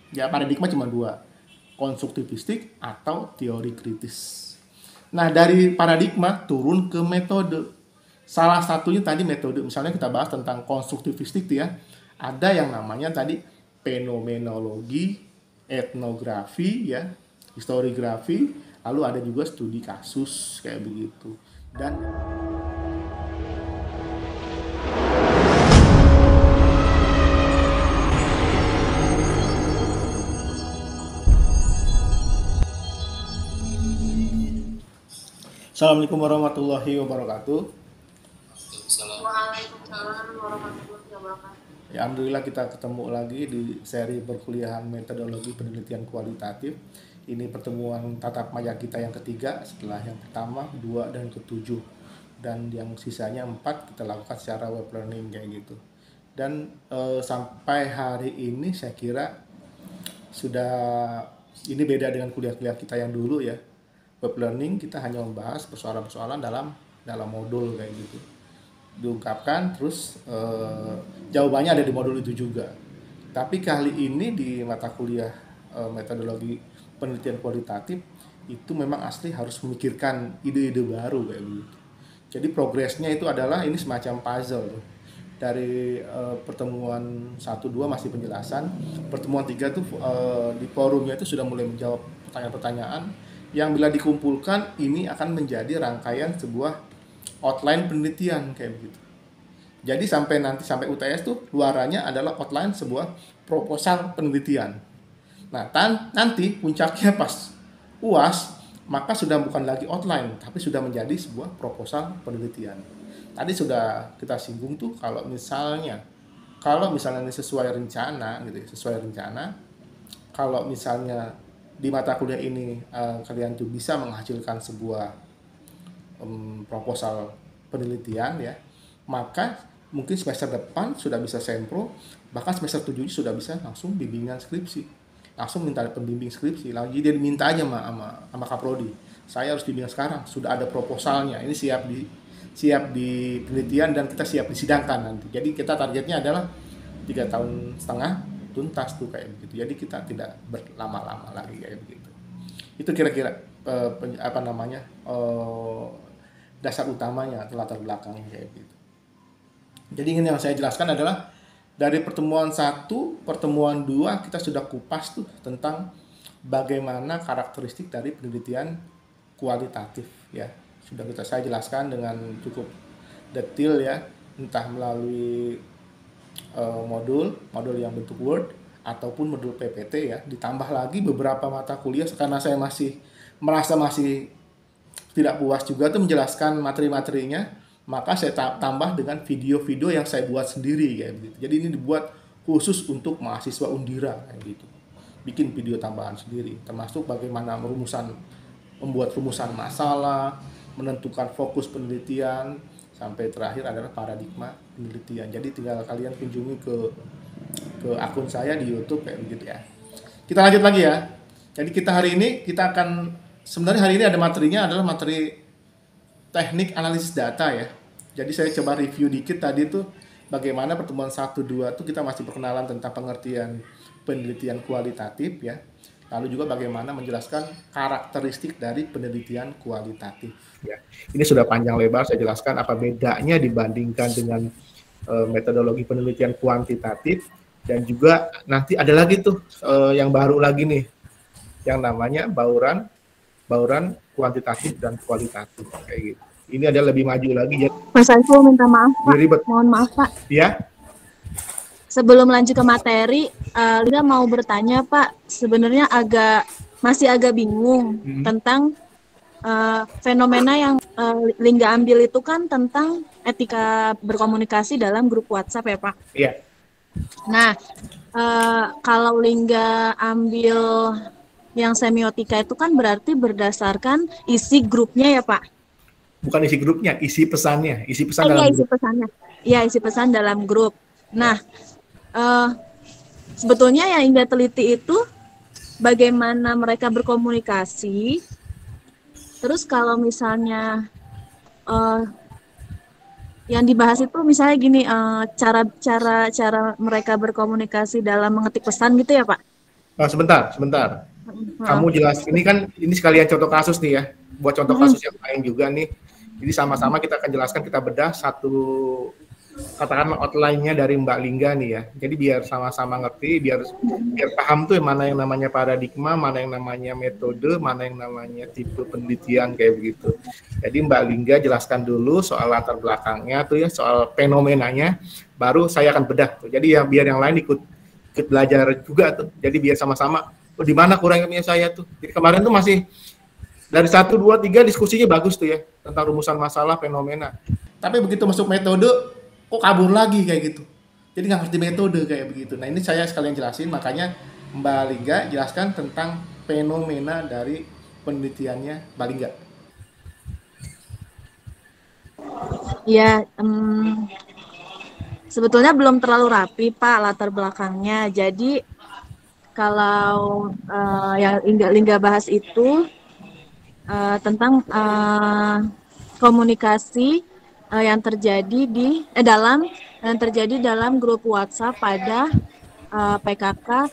Ya, paradigma cuma dua, konstruktivistik atau teori kritis. Nah, dari paradigma turun ke metode. Salah satunya tadi metode, misalnya kita bahas tentang konstruktivistik ya. Ada yang namanya tadi fenomenologi, etnografi ya, historiografi, lalu ada juga studi kasus kayak begitu. Dan Assalamualaikum warahmatullahi wabarakatuh. Waalaikumsalam warahmatullahi wabarakatuh. Ya, alhamdulillah kita ketemu lagi di seri perkuliahan metodologi penelitian kualitatif. Ini pertemuan tatap maya kita yang ketiga setelah yang pertama, kedua, dan ketujuh. Dan yang sisanya 4 kita lakukan secara web learning kayak gitu. Dan sampai hari ini saya kira sudah, ini beda dengan kuliah-kuliah kita yang dulu ya. Web learning kita hanya membahas persoalan-persoalan dalam modul kayak gitu, diungkapkan terus jawabannya ada di modul itu juga. Tapi kali ini di mata kuliah metodologi penelitian kualitatif itu memang asli harus memikirkan ide-ide baru kayak begitu. Jadi progresnya itu adalah ini semacam puzzle. Dari pertemuan 1-2 masih penjelasan, pertemuan 3 tuh di forumnya itu sudah mulai menjawab pertanyaan-pertanyaan yang bila dikumpulkan ini akan menjadi rangkaian sebuah outline penelitian kayak begitu. Jadi sampai UTS tuh luarannya adalah outline sebuah proposal penelitian. Nah, nanti puncaknya pas UAS maka sudah bukan lagi outline tapi sudah menjadi sebuah proposal penelitian. Tadi sudah kita singgung tuh kalau misalnya ini sesuai rencana gitu ya, sesuai rencana. Kalau misalnya di mata kuliah ini kalian tuh bisa menghasilkan sebuah proposal penelitian ya, maka mungkin semester depan sudah bisa sempro, bahkan semester 7 sudah bisa langsung bimbingan skripsi, langsung minta pembimbing skripsi, lagi dia minta aja sama Kaprodi, saya harus bimbingan sekarang, sudah ada proposalnya, ini siap di penelitian dan kita siap disidangkan nanti. Jadi kita targetnya adalah 3,5 tahun tuntas tuh kayak begitu. Jadi kita tidak berlama-lama lagi kayak begitu. Itu kira-kira dasar utamanya atau latar belakangnya kayak gitu. Jadi ini yang saya jelaskan adalah dari pertemuan 1, pertemuan 2 kita sudah kupas tuh tentang bagaimana karakteristik dari penelitian kualitatif ya. Sudah saya jelaskan dengan cukup detail ya, entah melalui modul yang bentuk Word ataupun modul PPT ya, ditambah lagi beberapa mata kuliah karena saya merasa masih tidak puas juga tuh menjelaskan materi-materinya, maka saya tambah dengan video-video yang saya buat sendiri kayak gitu. Jadi ini dibuat khusus untuk mahasiswa Undira kayak gitu. Bikin video tambahan sendiri, termasuk bagaimana membuat rumusan masalah, menentukan fokus penelitian, sampai terakhir adalah paradigma penelitian. Jadi tinggal kalian kunjungi ke akun saya di YouTube kayak begitu ya. Kita lanjut lagi ya. Jadi sebenarnya hari ini ada materinya adalah materi teknik analisis data ya. Jadi saya coba review dikit tadi tuh bagaimana pertemuan 1-2 tuh kita masih perkenalan tentang pengertian penelitian kualitatif ya. Lalu juga bagaimana menjelaskan karakteristik dari penelitian kualitatif ya. Ini sudah panjang lebar saya jelaskan apa bedanya dibandingkan dengan metodologi penelitian kuantitatif, dan juga nanti ada lagi tuh yang baru lagi nih yang namanya bauran kuantitatif dan kualitatif kayak gitu. Ini ada lebih maju lagi ya. Mas Saiful minta maaf Pak. Ribet. Mohon maaf Pak. Ya. Sebelum lanjut ke materi, Linda mau bertanya Pak. Sebenarnya masih agak bingung tentang fenomena yang Lingga ambil itu kan tentang etika berkomunikasi dalam grup WhatsApp ya Pak. Iya. Nah, kalau Lingga ambil yang semiotika itu kan berarti berdasarkan isi grupnya ya Pak? Bukan isi grupnya, isi pesannya, isi pesan dalam grup. Isi pesannya. Iya, isi pesan dalam grup. Nah, sebetulnya yang Lingga teliti itu bagaimana mereka berkomunikasi. Terus kalau misalnya yang dibahas itu misalnya gini, cara mereka berkomunikasi dalam mengetik pesan gitu ya Pak? Sebentar, sebentar. Maaf. Kamu jelas, ini sekalian contoh kasus nih ya, buat contoh kasus yang lain juga nih. Jadi sama-sama kita akan jelaskan, kita bedah satu, katakanlah outline-nya dari Mbak Lingga nih ya. Jadi biar sama-sama ngerti, biar paham tuh mana yang namanya paradigma, mana yang namanya metode, mana yang namanya tipe penelitian kayak begitu. Jadi Mbak Lingga jelaskan dulu soal latar belakangnya tuh ya, soal fenomenanya, baru saya akan bedah tuh. Jadi ya biar yang lain ikut belajar juga tuh. Jadi biar sama-sama, oh, di mana kurangnya saya tuh. Jadi kemarin tuh masih dari 1, 2, 3 diskusinya bagus tuh ya, tentang rumusan masalah fenomena. Tapi begitu masuk metode, kok kabur lagi kayak gitu. Jadi nggak ngerti metode kayak begitu. Nah ini saya sekalian jelasin, makanya Mbak Lingga jelaskan tentang fenomena dari penelitiannya Mbak Lingga. Ya, sebetulnya belum terlalu rapi Pak latar belakangnya. Jadi kalau yang Lingga bahas itu tentang komunikasi yang terjadi dalam grup WhatsApp pada PKK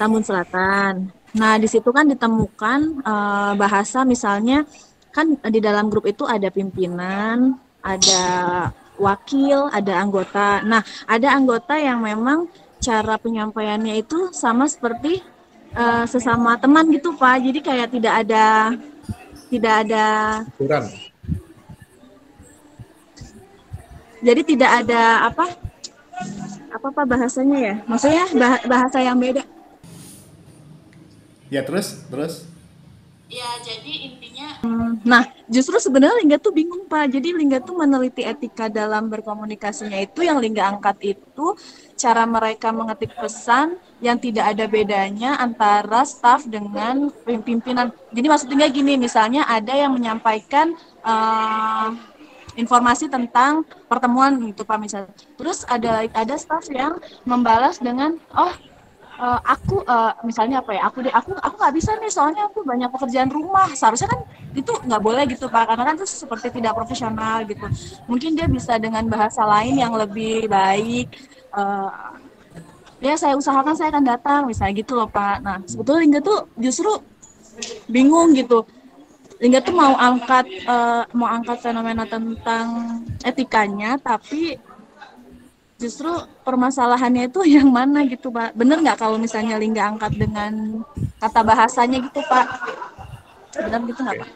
Tambun Selatan. Nah, di situ kan ditemukan bahasa, misalnya kan di dalam grup itu ada pimpinan, ada wakil, ada anggota. Nah, ada anggota yang memang cara penyampaiannya itu sama seperti sesama teman gitu Pak. Jadi kayak tidak ada Kurang. Jadi tidak ada apa Pak bahasanya ya? Maksudnya bahasa yang beda. Ya terus. Ya, jadi intinya nah, justru sebenarnya Lingga tuh bingung Pak. Jadi Lingga tuh meneliti etika dalam berkomunikasinya itu, yang Lingga angkat itu cara mereka mengetik pesan yang tidak ada bedanya antara staf dengan pimpinan. Jadi maksudnya gini, misalnya ada yang menyampaikan informasi tentang pertemuan gitu Pak misalnya. Terus ada staf yang membalas dengan aku misalnya apa ya, aku nggak bisa nih soalnya aku banyak pekerjaan rumah. Seharusnya kan itu nggak boleh gitu Pak, karena kan itu seperti tidak profesional gitu. Mungkin dia bisa dengan bahasa lain yang lebih baik, ya saya usahakan saya akan datang misalnya gitu loh Pak. Nah sebetulnya Lingga tuh justru bingung gitu. Lingga tuh mau angkat fenomena tentang etikanya, tapi justru permasalahannya itu yang mana gitu Pak. Bener nggak kalau misalnya Lingga angkat dengan kata bahasanya gitu Pak? Benar gitu nggak Pak?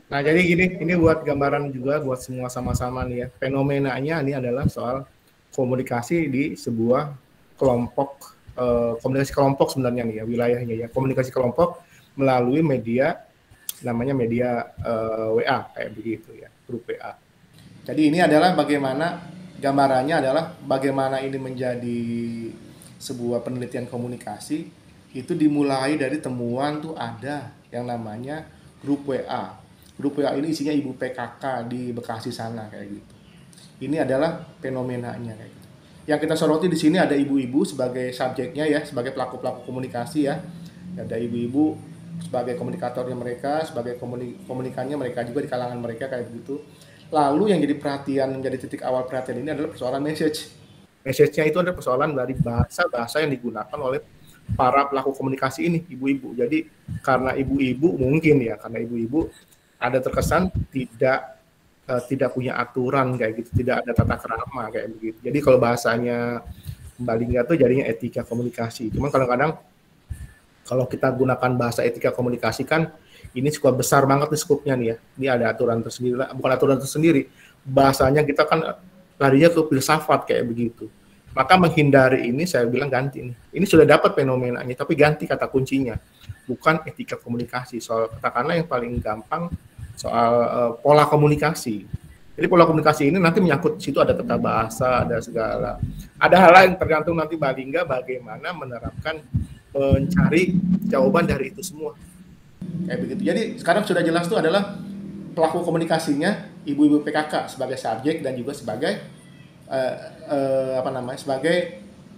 Nah jadi gini, ini buat gambaran juga buat semua sama-sama nih ya. Fenomenanya ini adalah soal komunikasi di sebuah kelompok, komunikasi kelompok sebenarnya nih ya, wilayahnya ya. Komunikasi kelompok melalui media, namanya media WA kayak begitu ya, grup WA. Jadi ini adalah gambarannya adalah bagaimana ini menjadi sebuah penelitian komunikasi. Itu dimulai dari temuan tuh ada yang namanya grup WA. Grup WA ini isinya ibu PKK di Bekasi sana kayak gitu. Ini adalah fenomenanya kayak gitu. Yang kita soroti di sini ada ibu-ibu sebagai subjeknya ya, sebagai pelaku-pelaku komunikasi ya. Ada ibu-ibu sebagai komunikatornya mereka, sebagai komunikannya mereka juga di kalangan mereka kayak begitu. Lalu yang menjadi titik awal perhatian ini adalah persoalan message. Message-nya itu adalah persoalan dari bahasa-bahasa yang digunakan oleh para pelaku komunikasi ini, ibu-ibu. Jadi karena ibu-ibu ada terkesan tidak punya aturan kayak gitu, tidak ada tata krama kayak begitu. Jadi kalau bahasanya Mbak Lingga tuh jadinya etika komunikasi. Cuman kadang-kadang kalau kita gunakan bahasa etika komunikasi kan ini cukup besar banget nih skupnya nih ya. Ini ada aturan tersendiri, bukan aturan tersendiri. Bahasanya kita kan larinya ke filsafat kayak begitu. Maka menghindari ini saya bilang ganti nih. Ini sudah dapat fenomenanya, tapi ganti kata kuncinya. Bukan etika komunikasi. Soal katakanlah yang paling gampang soal pola komunikasi. Jadi pola komunikasi ini nanti menyangkut situ ada tata bahasa, ada segala. Ada hal lain tergantung nanti Mbak Lingga bagaimana menerapkan mencari jawaban dari itu semua. Kayak begitu. Jadi sekarang sudah jelas tuh adalah pelaku komunikasinya ibu-ibu PKK sebagai subjek dan juga sebagai sebagai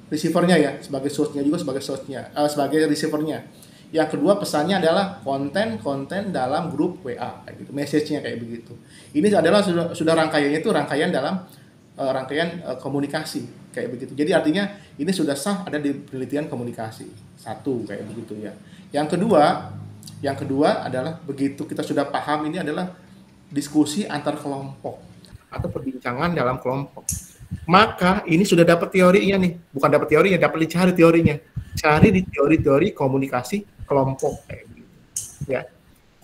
receivernya ya, sebagai source-nya juga sebagai receivernya. Yang kedua pesannya adalah konten dalam grup WA kayak gitu, message-nya kayak begitu. Ini adalah sudah rangkaiannya itu rangkaian dalam rangkaian komunikasi. kayak begitu. Jadi artinya ini sudah sah ada di penelitian komunikasi. Satu kayak begitu ya. Yang kedua adalah begitu kita sudah paham ini adalah diskusi antar kelompok atau perbincangan dalam kelompok. Maka ini sudah dapat teorinya nih, bukan dapat teorinya, dapat dicari teorinya. Cari di teori-teori komunikasi kelompok kayak begitu. Ya.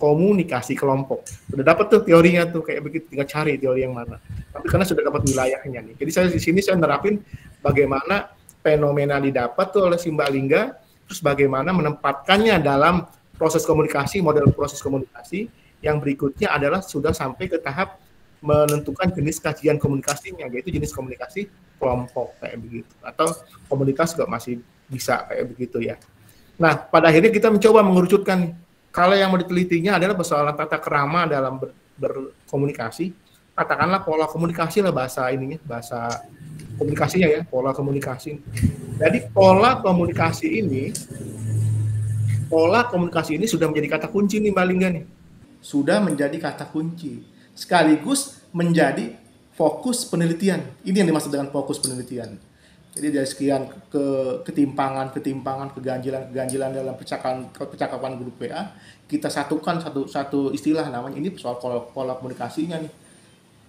Komunikasi kelompok. Sudah dapat tuh teorinya tuh kayak begitu, tinggal cari teori yang mana. Tapi karena sudah dapat wilayahnya nih. Jadi saya di sini saya nerapin bagaimana fenomena didapat tuh oleh si Mbak Lingga, terus bagaimana menempatkannya dalam proses komunikasi, model proses komunikasi. Yang berikutnya adalah sudah sampai ke tahap menentukan jenis kajian komunikasinya, yaitu jenis komunikasi kelompok kayak begitu. Atau komunitas juga masih bisa kayak begitu ya. Nah, pada akhirnya kita mencoba mengerucutkan kalau yang mau ditelitinya adalah persoalan tata krama dalam berkomunikasi, katakanlah pola komunikasi lah bahasa ininya, bahasa komunikasinya ya, pola komunikasi. Jadi pola komunikasi ini sudah menjadi kata kunci nih Mbak Lingga nih. Sudah menjadi kata kunci, sekaligus menjadi fokus penelitian. Ini yang dimaksud dengan fokus penelitian. Jadi dari sekian ketimpangan, keganjilan dalam percakapan grup WA, kita satukan satu istilah namanya ini soal pola komunikasinya nih.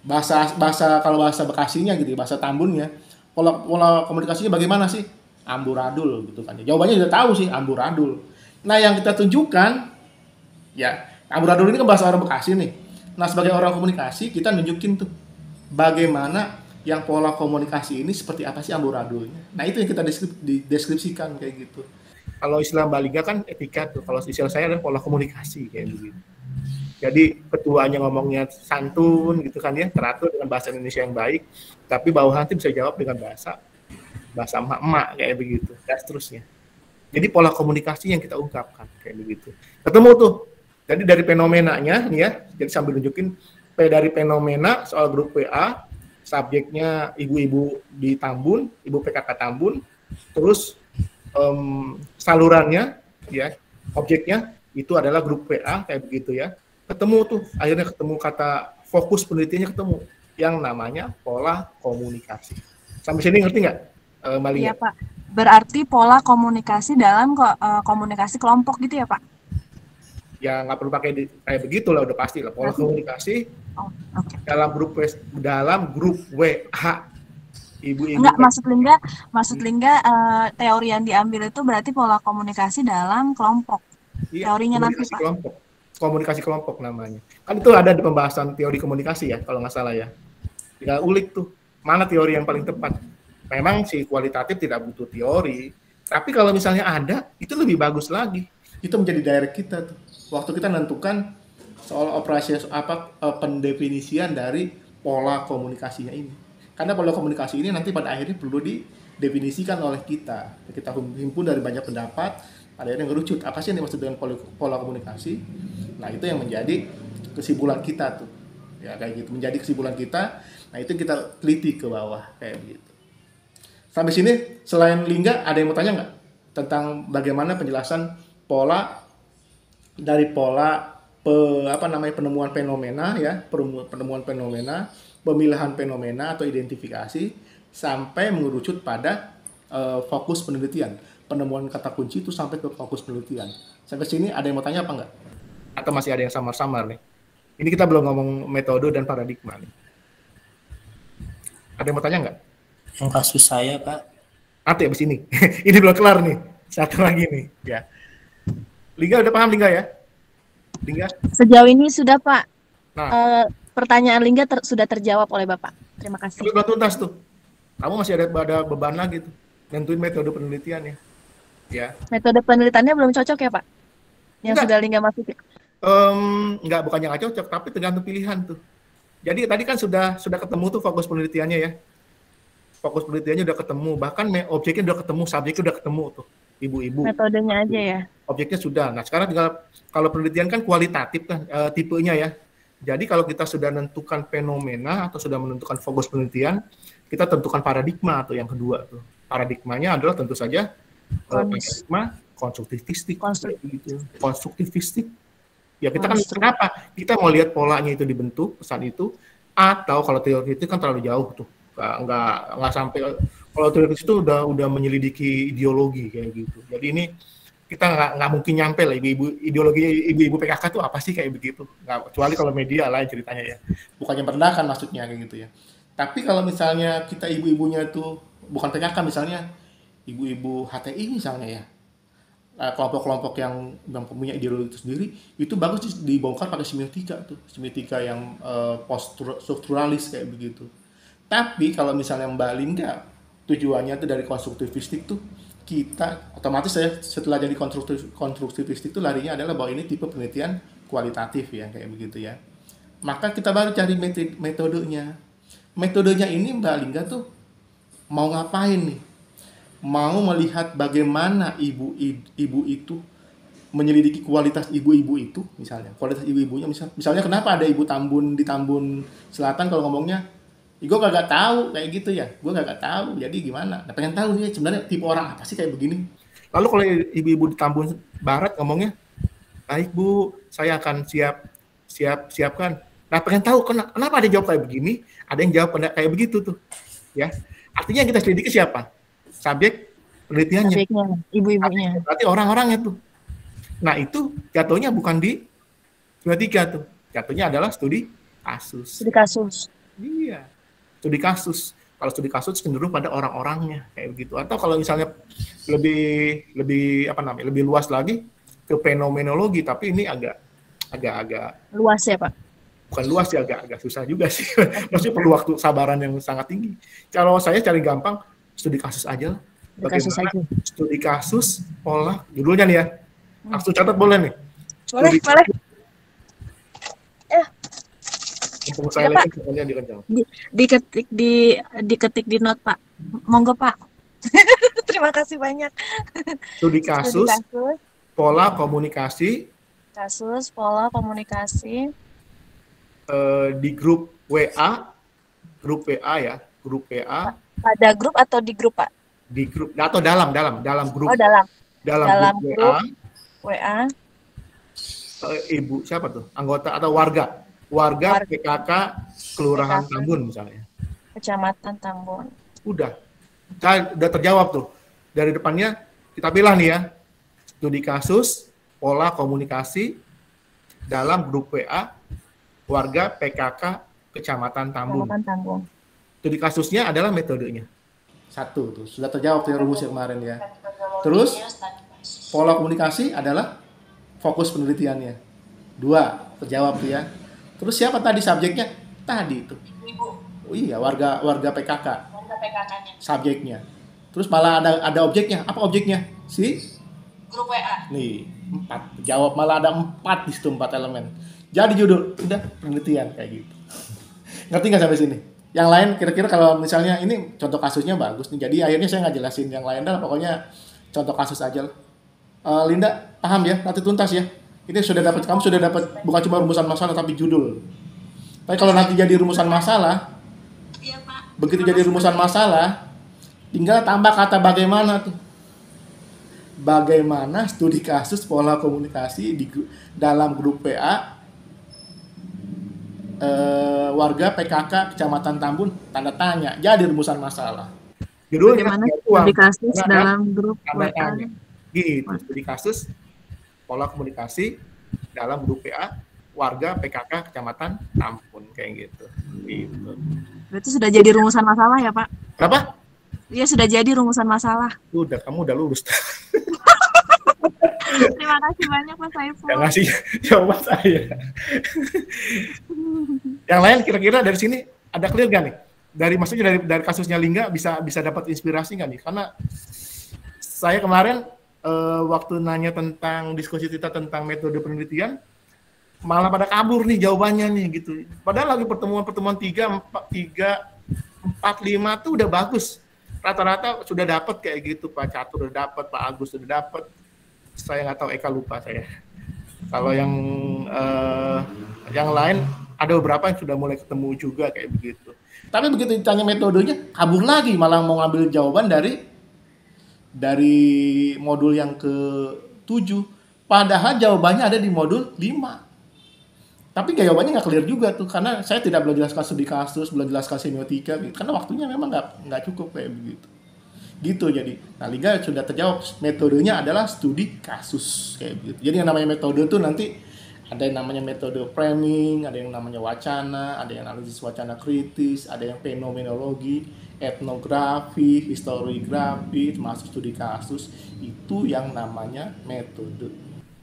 Kalau bahasa Bekasinya gitu, bahasa Tambunnya, pola komunikasinya bagaimana sih? Amburadul gitu kan. Jawabannya sudah tahu sih, amburadul. Nah, yang kita tunjukkan ya, amburadul ini kan bahasa orang Bekasi nih. Nah, sebagai orang komunikasi, kita nunjukin tuh bagaimana yang pola komunikasi ini seperti apa sih amburadulnya. Nah, itu yang kita deskripsikan kayak gitu. Kalau istilah Mbak Lingga kan etika tuh, kalau istilah saya adalah pola komunikasi kayak gitu. Jadi ketuanya ngomongnya santun gitu kan ya, teratur dengan bahasa Indonesia yang baik, tapi bawahan nanti bisa jawab dengan bahasa emak-emak kayak begitu, dan seterusnya. Jadi pola komunikasi yang kita ungkapkan kayak begitu. Ketemu tuh. Jadi dari fenomenanya nih ya, jadi sambil nunjukin dari fenomena soal grup WA, subjeknya ibu-ibu di Tambun, ibu PKK Tambun, terus salurannya ya, objeknya itu adalah grup WA kayak begitu ya. Ketemu tuh, akhirnya ketemu kata fokus penelitiannya ketemu yang namanya pola komunikasi. Sampai sini ngerti nggak, Mbak Lingga? Iya Pak. Berarti pola komunikasi dalam komunikasi kelompok gitu ya Pak? Ya nggak perlu pakai kayak begitu lah, udah pasti lah pola komunikasi dalam grup WA ibu-ibu. Enggak, maksud Lingga teori yang diambil itu berarti pola komunikasi dalam kelompok. Iya, teorinya nanti Pak. Komunikasi kelompok namanya. Kan itu ada di pembahasan teori komunikasi ya, kalau nggak salah ya. Tinggal ulik tuh mana teori yang paling tepat. Memang si kualitatif tidak butuh teori, tapi kalau misalnya ada, itu lebih bagus lagi. Itu menjadi direct kita tuh. Waktu kita menentukan soal operasi pendefinisian dari pola komunikasinya ini. Karena pola komunikasi ini nanti pada akhirnya perlu didefinisikan oleh kita. Kita himpun dari banyak pendapat, pada akhirnya ngerucut apa sih yang dimaksud dengan pola komunikasi. Nah, itu yang menjadi kesimpulan kita tuh. Ya kayak gitu, menjadi kesimpulan kita. Nah, itu kita teliti ke bawah kayak begitu. Sampai sini selain Lingga ada yang mau tanya nggak tentang bagaimana penjelasan pola penemuan fenomena ya, penemuan fenomena, pemilahan fenomena atau identifikasi sampai mengerucut pada fokus penelitian. Penemuan kata kunci itu sampai ke fokus penelitian. Sampai sini ada yang mau tanya apa enggak? Atau masih ada yang samar-samar nih? Ini kita belum ngomong metode dan paradigma nih. Ada yang mau tanya enggak? Yang kasus saya, Pak. Ate abis ini. Ini belum kelar nih. Satu lagi nih. Ya. Lingga udah paham Lingga ya? Lingga? Sejauh ini sudah Pak. Nah. Pertanyaan Lingga sudah terjawab oleh Bapak. Terima kasih. Belum tuntas tuh. Kamu masih ada beban lagi tuh. Nentuin metode penelitiannya. Ya. Metode penelitiannya belum cocok ya Pak? Yang enggak. Sudah Lingga masukin? Enggak, bukannya nggak cocok, tapi tergantung pilihan tuh. Jadi tadi kan sudah ketemu tuh fokus penelitiannya ya. Fokus penelitiannya udah ketemu, bahkan objeknya udah ketemu, subjeknya udah ketemu tuh, ibu-ibu. Metodenya aja ya. Objeknya sudah. Nah, sekarang tinggal kalau penelitian kan kualitatif kan tipenya ya. Jadi kalau kita sudah menentukan fenomena atau sudah menentukan fokus penelitian, kita tentukan paradigma atau yang kedua tuh. Paradigmanya adalah tentu saja paradigma konstruktivistik. Konstruktivistik. Ya kita kan kenapa? Kita mau lihat polanya itu dibentuk pesan itu, atau kalau teori itu kan terlalu jauh tuh. Nggak sampai Kalau studi kasus itu udah menyelidiki ideologi kayak gitu. Jadi ini kita nggak mungkin nyampe lah ideologi ibu-ibu PKK itu apa sih kayak begitu. Nggak, kecuali kalau media lain ceritanya ya. Bukannya merendahkan maksudnya kayak gitu ya. Tapi kalau misalnya kita ibu-ibunya itu bukan PKK misalnya ibu-ibu HTI misalnya ya, kelompok-kelompok yang punya ideologi itu sendiri, itu bagus dibongkar pakai semiotika tuh, semiotika yang post strukturalis kayak begitu. Tapi kalau misalnya Mbak Linda tujuannya tuh dari konstruktivistik tuh, kita otomatis ya setelah jadi konstruktivistik tuh larinya adalah bahwa ini tipe penelitian kualitatif ya kayak begitu ya. Maka kita baru cari metodenya. Metodenya ini Mbak Linda tuh mau ngapain nih? Mau melihat bagaimana ibu itu menyelidiki kualitas ibu-ibu itu, misalnya kualitas ibu-ibunya, misalnya kenapa ada ibu Tambun di Tambun Selatan kalau ngomongnya gue gak tahu kayak gitu ya, gue gak tahu, jadi gimana? Nah, pengen tahu nih sebenarnya tipe orang apa sih kayak begini. Lalu kalau ibu-ibu di Tambun Barat ngomongnya, baik Bu, saya akan siapkan. Nah, pengen tahu kenapa ada yang jawab kayak begini, ada yang jawab kayak begitu tuh, ya. Artinya yang kita selidiki siapa? Subjek penelitiannya. Subjeknya, ibu-ibunya. Berarti orang-orangnya tuh. Nah, itu jatuhnya bukan di semiotika tuh, jatuhnya adalah studi kasus. Studi kasus. Iya. Studi kasus. Kalau studi kasus cenderung pada orang-orangnya kayak begitu. Atau kalau misalnya lebih luas lagi ke fenomenologi, tapi ini agak luas ya, Pak. Bukan luas ya, agak susah juga sih. Maksudnya perlu waktu sabaran yang sangat tinggi. Kalau saya cari gampang studi kasus aja. Bagaimana studi kasus pola judulnya nih ya. Langsung catat boleh nih. Boleh. Saya diketik di note Pak. Monggo Pak. Terima kasih banyak. Studi kasus, pola komunikasi. Di grup WA ya, grup WA. Pada grup atau di grup Pak? Di grup atau dalam grup. Oh dalam grup WA. Ibu siapa tuh? Anggota atau warga PKK Kelurahan Tambun misalnya. Kecamatan Tambun. Udah terjawab tuh. Dari depannya kita pilih nih ya. Studi kasus, pola komunikasi dalam grup WA warga PKK Kecamatan Tambun. Studi kasusnya adalah metodenya. Satu tuh, sudah terjawab tuh rumusnya kemarin ya. Terus pola komunikasi adalah fokus penelitiannya. 2, terjawab tuh ya. Terus siapa tadi subjeknya? Tadi itu. Ibu. Oh iya, warga PKK. Warga PKK-nya. Subjeknya. Terus malah ada objeknya. Apa objeknya? Si grup WA. Nih, 4. Jawab malah ada 4 di situ, 4 elemen. Jadi judul udah penelitian kayak gitu. Ngerti nggak sampai sini? Yang lain kira-kira kalau misalnya ini contoh kasusnya bagus nih. Jadi akhirnya saya nggak jelasin yang lain dah, pokoknya contoh kasus aja. Linda paham ya? Nanti tuntas ya. Ini kamu sudah dapat bukan cuma rumusan masalah tapi judul. Tapi kalau nanti jadi rumusan masalah, iya, Pak. Begitu jadi rumusan masalah, tinggal tambah kata bagaimana tuh. Bagaimana studi kasus pola komunikasi dalam grup PA warga PKK Kecamatan Tambun tanda tanya. Jadi rumusan masalah. Judulnya bagaimana studi kasus dalam grup PA. Gitu, studi kasus pola komunikasi dalam grup PA warga PKK Kecamatan Tambun kayak gitu. Berarti sudah jadi rumusan masalah ya Pak? Kenapa? Iya sudah jadi rumusan masalah. Kamu udah lulus. Terima kasih banyak Pak Saiful. Yang ngasih jawaban saya. Yang lain kira-kira dari sini ada clear gak nih? Maksudnya dari kasusnya Lingga bisa dapat inspirasi nggak nih? Karena saya kemarin waktu nanya tentang diskusi kita tentang metode penelitian, malah pada kabur nih jawabannya nih gitu. Padahal lagi pertemuan 3, 4, 5 tuh udah bagus. Rata-rata sudah dapat kayak gitu, Pak Catur udah dapat, Pak Agus sudah dapat. Saya nggak tahu, Eka lupa saya. Kalau yang lain ada beberapa yang sudah mulai ketemu juga kayak begitu. Tapi begitu ditanya metodenya, kabur lagi, malah mau ngambil jawaban dari modul yang ke-7. Padahal jawabannya ada di modul 5. Tapi jawabannya nggak clear juga tuh, karena saya tidak belum jelaskan studi kasus, belum jelaskan semiotika gitu. Karena waktunya memang nggak cukup kayak begitu. gitu. Jadi nah Liga sudah terjawab, metodenya adalah studi kasus kayak gitu. Jadi yang namanya metode tuh nanti ada yang namanya metode framing, ada yang namanya wacana, ada yang analisis wacana kritis, ada yang fenomenologi, etnografi, historiografi, termasuk studi kasus. Itu yang namanya metode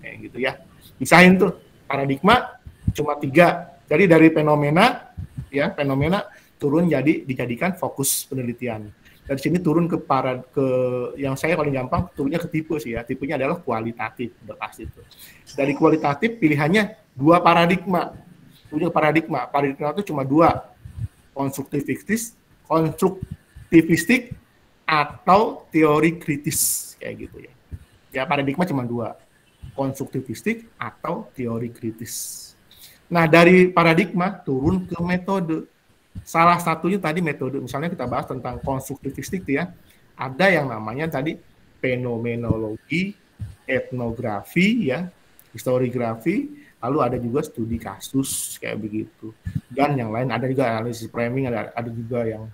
kayak gitu ya. Pisahin tuh paradigma cuma 3. Jadi dari fenomena ya, fenomena turun jadi dijadikan fokus penelitian. Dari sini turun ke yang saya paling gampang turunnya ke tipe sih ya. Tipenya adalah kualitatif, udah pasti itu. Dari kualitatif pilihannya 2 paradigma. Punya paradigma. Paradigma itu cuma 2. Konstruktivistik atau teori kritis kayak gitu ya. Ya paradigma cuma 2. Konstruktivistik atau teori kritis. Nah, dari paradigma turun ke metode. Salah satunya tadi metode, misalnya kita bahas tentang konstruktivistik ya, ada yang namanya tadi fenomenologi, etnografi ya, historiografi, lalu ada juga studi kasus kayak begitu. Dan yang lain ada juga analisis framing, ada juga yang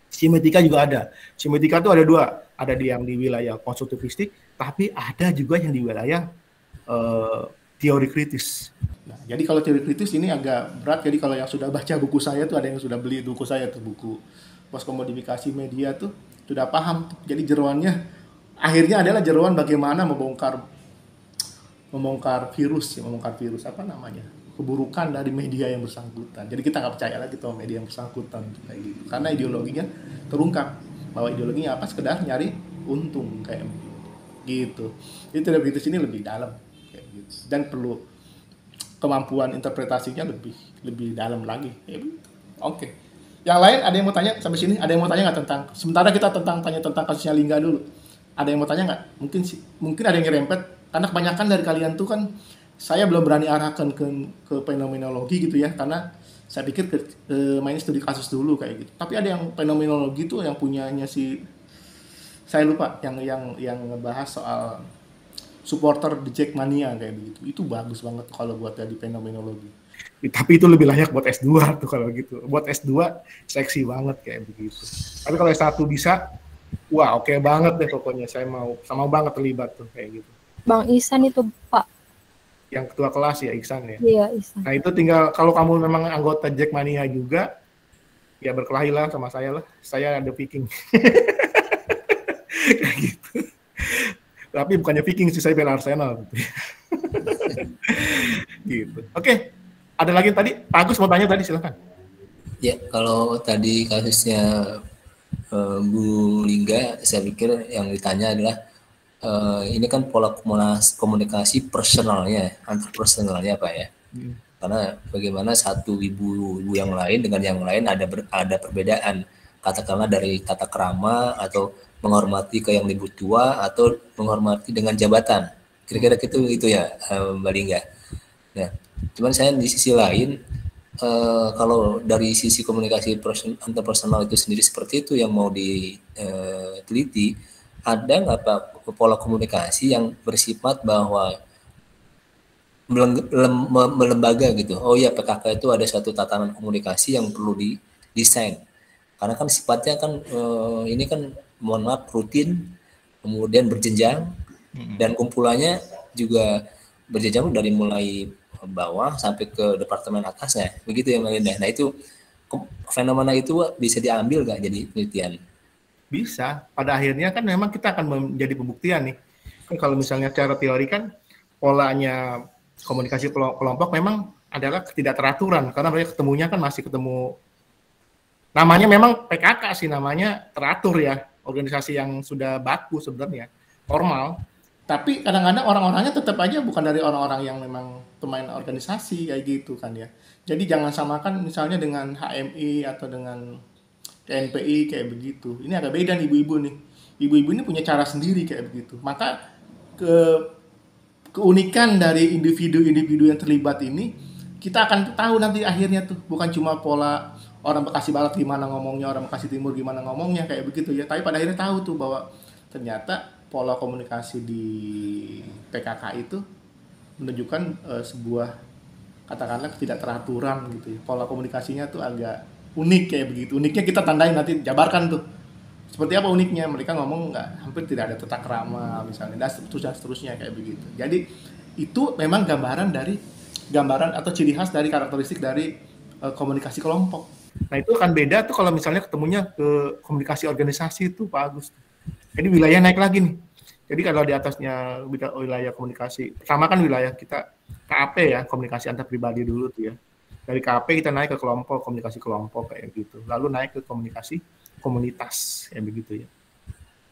semiotika juga ada. Semiotika itu ada 2, ada yang di wilayah konstruktivistik, tapi ada juga yang di wilayah teori kritis. Nah, jadi kalau teori kritis ini agak berat. Jadi kalau yang sudah baca buku saya tuh, ada yang sudah beli buku saya tuh, buku poskomodifikasi media tuh sudah paham. Jadi jeroannya akhirnya adalah jeroan bagaimana membongkar virus apa namanya, keburukan dari media yang bersangkutan. Jadi kita nggak percaya lagi tuh media yang bersangkutan kayak gitu, karena ideologinya terungkap bahwa ideologinya apa, sekedar nyari untung kayak gitu. Jadi teori kritis ini lebih dalam kayak gitu, dan perlu kemampuan interpretasinya lebih dalam lagi. Oke. Yang lain ada yang mau tanya sampai sini? Ada yang mau tanya nggak tentang? Sementara kita tanya tentang kasusnya Lingga dulu. Ada yang mau tanya nggak? Mungkin ada yang ngerempet, karena kebanyakan dari kalian tuh kan saya belum berani arahkan ke fenomenologi gitu ya, karena saya pikir main studi kasus dulu kayak gitu. Tapi ada yang fenomenologi tuh yang punyanya saya lupa, yang ngebahas soal supporter The Jackmania kayak begitu. Itu bagus banget tuh kalau buat jadi fenomenologi. Tapi itu lebih layak buat S2 tuh kalau gitu. Buat S2 seksi banget kayak begitu. Tapi kalau S1 bisa, wah oke banget deh pokoknya. Saya mau banget terlibat tuh kayak gitu. Bang Ihsan itu, Pak. Yang ketua kelas ya, Ihsan ya? Iya, Ihsan. Nah itu tinggal, kalau kamu memang anggota Jackmania juga, ya berkelahilah sama saya lah. Saya ada Viking. Kayak gitu. Tapi bukannya Viking sih, saya bela Arsenal gitu. Oke. Ada lagi tadi Pak Agus mau tanya tadi, silakan. Ya, kalau tadi kasusnya Bu Lingga, saya pikir yang ditanya adalah ini kan pola komunikasi personalnya, antar personalnya Pak ya. Karena bagaimana satu ibu yang lain dengan yang lain ada perbedaan, katakanlah dari tata krama atau menghormati ke yang lebih tua atau menghormati dengan jabatan. Kira-kira itu ya Mbak Lingga. Nah, cuman saya di sisi lain kalau dari sisi komunikasi interpersonal itu sendiri seperti itu yang mau diteliti, ada nggak Pak pola komunikasi yang bersifat bahwa melembaga gitu. Oh ya, PKK itu ada suatu tatanan komunikasi yang perlu didesain. Karena kan sifatnya kan ini kan mohon maaf rutin, kemudian berjenjang, dan kumpulannya juga berjenjang dari mulai bawah sampai ke departemen atasnya, begitu ya Melinda. Nah itu fenomena itu bisa diambil nggak jadi penelitian? Bisa. Pada akhirnya kan memang kita akan menjadi pembuktian nih. Kan kalau misalnya secara teori kan polanya komunikasi kelompok memang adalah ketidakteraturan, karena mereka ketemunya kan masih ketemu. Namanya memang PKK sih, namanya teratur ya, organisasi yang sudah baku sebenarnya, formal. Tapi kadang-kadang orang-orangnya tetap aja bukan dari orang-orang yang memang pemain organisasi kayak gitu kan ya. Jadi jangan samakan misalnya dengan HMI atau dengan TNPI kayak begitu. Ini agak beda nih ibu-ibu nih. Ibu-ibu ini punya cara sendiri kayak begitu. Maka keunikan dari individu-individu yang terlibat ini kita akan tahu nanti akhirnya tuh, bukan cuma pola orang Bekasi Barat gimana ngomongnya, orang Bekasi Timur gimana ngomongnya kayak begitu ya, tapi pada akhirnya tahu tuh bahwa ternyata pola komunikasi di PKK itu menunjukkan sebuah katakanlah ketidakteraturan gitu ya. Pola komunikasinya tuh agak unik kayak begitu. Uniknya kita tandain nanti, jabarkan tuh Seperti apa uniknya? Mereka ngomong hampir tidak ada tata krama misalnya, dan seterusnya kayak begitu. Jadi itu memang gambaran atau ciri khas dari karakteristik dari komunikasi kelompok. Nah itu akan beda tuh kalau misalnya ketemunya ke komunikasi organisasi itu Pak Agus. Jadi wilayah naik lagi nih. Jadi kalau di atasnya wilayah komunikasi, pertama kan wilayah kita KAP ya, komunikasi antar pribadi dulu tuh ya. Dari KAP kita naik ke kelompok, komunikasi kelompok kayak gitu. Lalu naik ke komunikasi komunitas kayak begitu ya.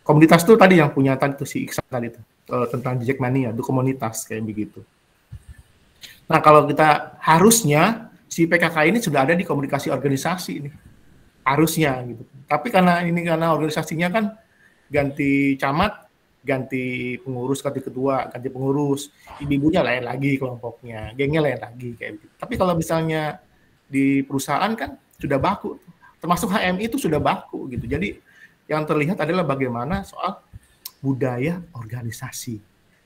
Komunitas tuh tadi yang punya tadi tuh si Iksan tadi tuh tentang Jackmania, itu komunitas kayak begitu. Nah kalau kita harusnya si PKK ini sudah ada di komunikasi organisasi ini, harusnya gitu. Tapi karena organisasinya kan ganti camat, ganti pengurus, ganti ketua, ganti pengurus, ibu-ibunya lain lagi kelompoknya, gengnya lain lagi kayak gitu. Tapi kalau misalnya di perusahaan kan sudah baku, termasuk HMI itu sudah baku gitu. Jadi yang terlihat adalah bagaimana soal budaya organisasi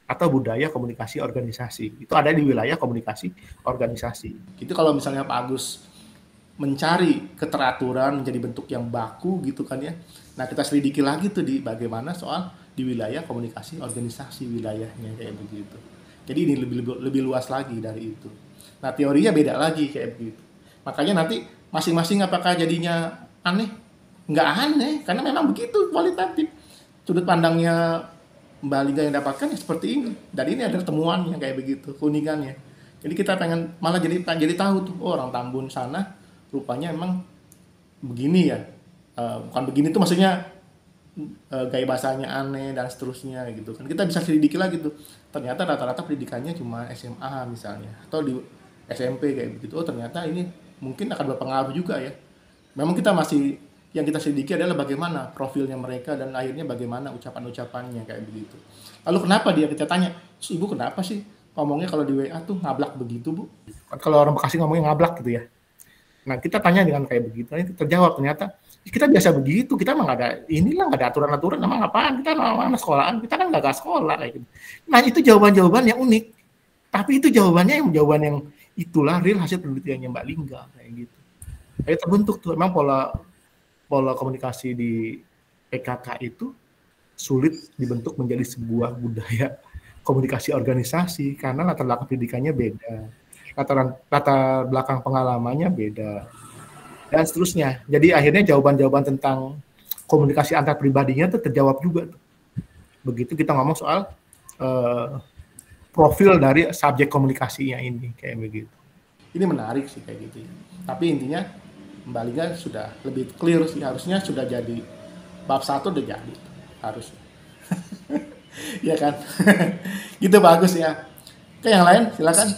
atau budaya komunikasi organisasi. Itu ada di wilayah komunikasi organisasi. Itu kalau misalnya Pak Agus mencari keteraturan menjadi bentuk yang baku gitu kan ya. Nah kita selidiki lagi tuh di bagaimana soal di wilayah komunikasi organisasi wilayahnya kayak begitu. Jadi ini lebih luas lagi dari itu. Nah teorinya beda lagi kayak begitu. Makanya nanti masing-masing apakah jadinya aneh? Nggak aneh, karena memang begitu kualitatif. Sudut pandangnya Mbak Liga yang dapatkan ya seperti ini. Dan ini adalah temuannya kayak begitu, keunikannya. Jadi kita pengen malah jadi tahu tuh orang Tambun sana rupanya emang begini ya, bukan begini tuh maksudnya gaya bahasanya aneh dan seterusnya gitu kan. Kita bisa selidiki lagi tuh, ternyata rata-rata pendidikannya cuma SMA misalnya atau di SMP kayak begitu. Oh ternyata ini mungkin akan berpengaruh juga ya. Memang kita masih yang kita selidiki adalah bagaimana profilnya mereka dan akhirnya bagaimana ucapan-ucapannya kayak begitu. Lalu kenapa kita tanya, ibu kenapa sih ngomongnya kalau di WA tuh ngablak begitu bu? Kalau orang Bekasi ngomongnya ngablak gitu ya. Nah kita tanya dengan kayak begitu, ini terjawab ternyata kita biasa begitu, kita mah nggak ada aturan-aturan, emang apaan, kita mana sekolahan, kita kan nggak sekolah kayak gitu. Nah itu jawaban-jawaban yang unik, tapi itu jawaban yang itulah real hasil penelitiannya Mbak Lingga kayak gitu. Kayak terbentuk tuh, emang pola komunikasi di PKK itu sulit dibentuk menjadi sebuah budaya komunikasi organisasi karena latar belakang pendidikannya beda. Latar belakang pengalamannya beda dan seterusnya. Jadi akhirnya jawaban-jawaban tentang komunikasi antar pribadinya itu terjawab juga. Begitu kita ngomong soal profil dari subjek komunikasinya ini kayak begitu. Ini menarik sih kayak gitu. Tapi intinya Mbak Liga sudah lebih clear sih, harusnya sudah jadi bab 1 udah jadi harusnya. Ya kan? Gitu bagus ya. Oke yang lain silakan.